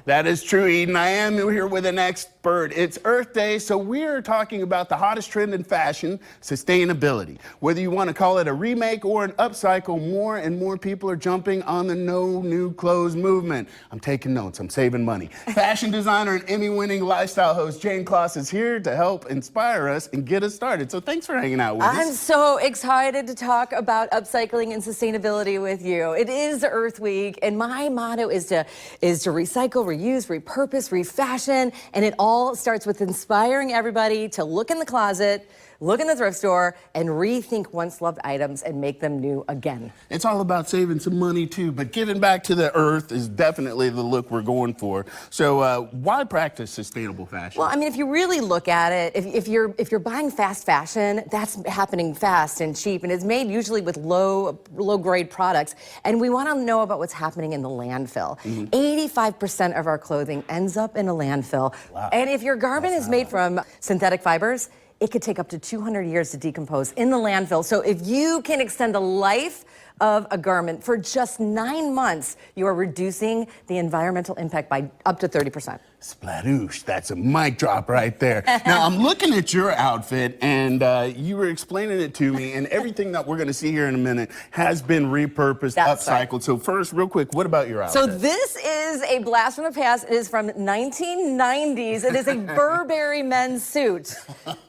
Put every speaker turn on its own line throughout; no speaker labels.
That is true, Eden. I am here with an expert. It's Earth Day, so we're talking about the hottest trend in fashion, sustainability. Whether you want to call it a remake or an upcycle, more and more people are jumping on the no new clothes movement. I'm taking notes. I'm saving money. Fashion designer and Emmy-winning lifestyle host Jane Kloss is here to help inspire us and get us started. So thanks for hanging out with us.
I'm so excited to talk about upcycling and sustainability with you. It is Earth Week, and my motto is to recycle, reuse, repurpose, refashion, and it all starts with inspiring everybody to look in the closet, look in the thrift store, and rethink once loved items and make them new again.
It's all about saving some money too, but giving back to the earth is definitely the look we're going for. So why practice sustainable fashion?
Well, I mean, if you really look at it, if you're buying fast fashion, that's happening fast and cheap, and it's made usually with low grade products. And we want to know about what's happening in the landfill. 85% of our clothing ends up in a landfill.
Wow.
And if your garment is made from synthetic fibers, it could take up to 200 years to decompose in the landfill. So if you can extend the life of a garment for just 9 months, you are reducing the environmental impact by up to 30%.
Spladoosh, that's a mic drop right there. Now, I'm looking at your outfit, and you were explaining it to me, and everything that we're going to see here in a minute has been repurposed, upcycled. Right. So first, real quick, what about your outfit?
So this is a blast from the past. It is from 1990s. It is a Burberry men's suit.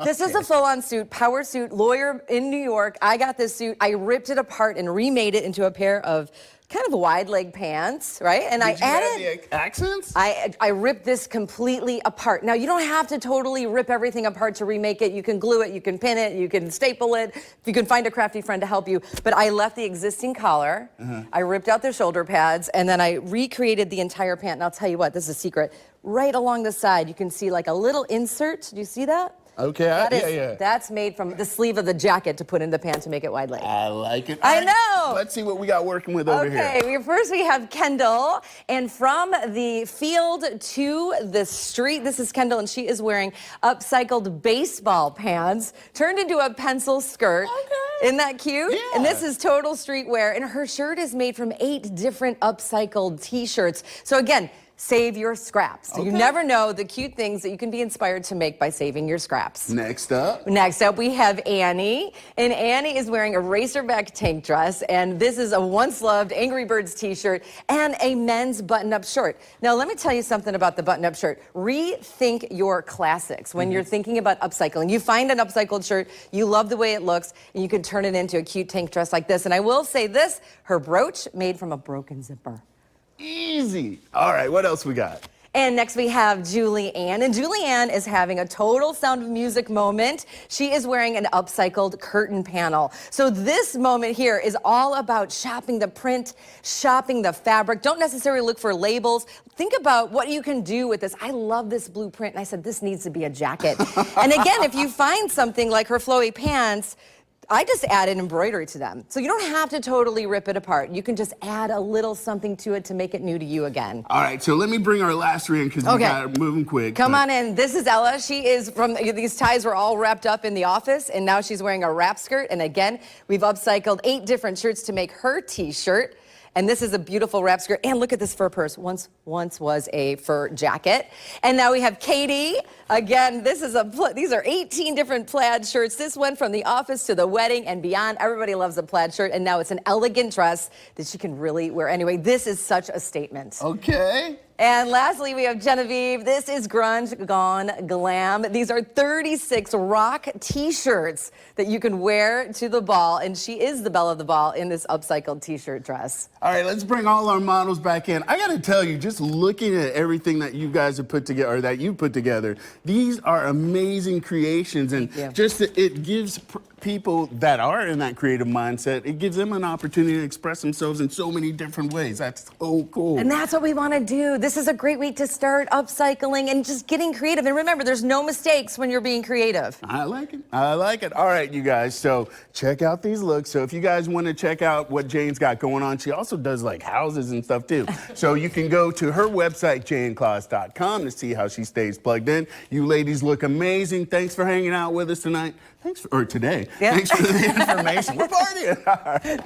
This is a full-on suit, power suit, lawyer in New York. I got this suit. I ripped it apart and remade it into a pair of kind of wide leg pants, right? And
Did you add the accents?
I ripped this completely apart. Now, you don't have to totally rip everything apart to remake it. You can glue it, you can pin it, you can staple it, you can find a crafty friend to help you. But I left the existing collar, I ripped out the shoulder pads, and then I recreated the entire pant. And I'll tell you what, this is a secret. Right along the side, you can see like a little insert. Do you see that?
Okay,
That's made from the sleeve of the jacket to put in the pant to make it wide leg.
I like it.
I know.
Let's see what we got working with over here.
Okay, first we have Kendall, and from the field to the street, this is Kendall, and she is wearing upcycled baseball pants turned into a pencil skirt. Okay. Isn't that cute?
Yeah.
And this is total streetwear, and her shirt is made from 8 different upcycled t-shirts. So again, save your scraps. So you never know the cute things that you can be inspired to make by saving your scraps.
Next up,
we have Annie, and Annie is wearing a racerback tank dress, and this is a once loved Angry Birds t-shirt and a men's button-up shirt. Now, let me tell you something about the button-up shirt. Rethink your classics when you're thinking about upcycling. You find an upcycled shirt, you love the way it looks, and you can turn it into a cute tank dress like this. And I will say this, her brooch made from a broken zipper.
Easy. All right, what else we got?
And next we have Julianne, and Julianne is having a total Sound of Music moment. She is wearing an upcycled curtain panel. So this moment here is all about shopping the print, shopping the fabric. Don't necessarily look for labels. Think about what you can do with this. I love this blueprint, and I said this needs to be a jacket. And again, if you find something like her flowy pants, I just added embroidery to them. So you don't have to totally rip it apart. You can just add a little something to it to make it new to you again.
All right, so let me bring our last three in because we got it moving quick.
Come on in. This is Ella. She is from, these ties were all wrapped up in the office, and now she's wearing a wrap skirt. And again, we've upcycled 8 different shirts to make her t-shirt. And this is a beautiful wrap skirt. And look at this fur purse. Once was a fur jacket. And now we have Katie. Again, these are 18 different plaid shirts. This went from the office to the wedding and beyond. Everybody loves a plaid shirt. And now it's an elegant dress that she can really wear anyway. This is such a statement.
Okay.
And lastly, we have Genevieve. This is grunge gone glam. These are 36 rock t-shirts that you can wear to the ball, and she is the belle of the ball in this upcycled t-shirt dress.
All right, let's bring all our models back in. I gotta tell you, just looking at everything that you guys have put together, or that you put together, these are amazing creations, and just it gives people that are in that creative mindset, it gives them an opportunity to express themselves in so many different ways. That's so cool.
And that's what we want to do. This is a great week to start upcycling and just getting creative. And remember, there's no mistakes when you're being creative.
I like it. I like it. All right, you guys, so check out these looks. So if you guys want to check out what Jane's got going on, she also does like houses and stuff too. So you can go to her website, janekloss.com, to see how she stays plugged in. You ladies look amazing. Thanks for hanging out with us tonight. Today. Yeah. Thanks for the information. We're partying.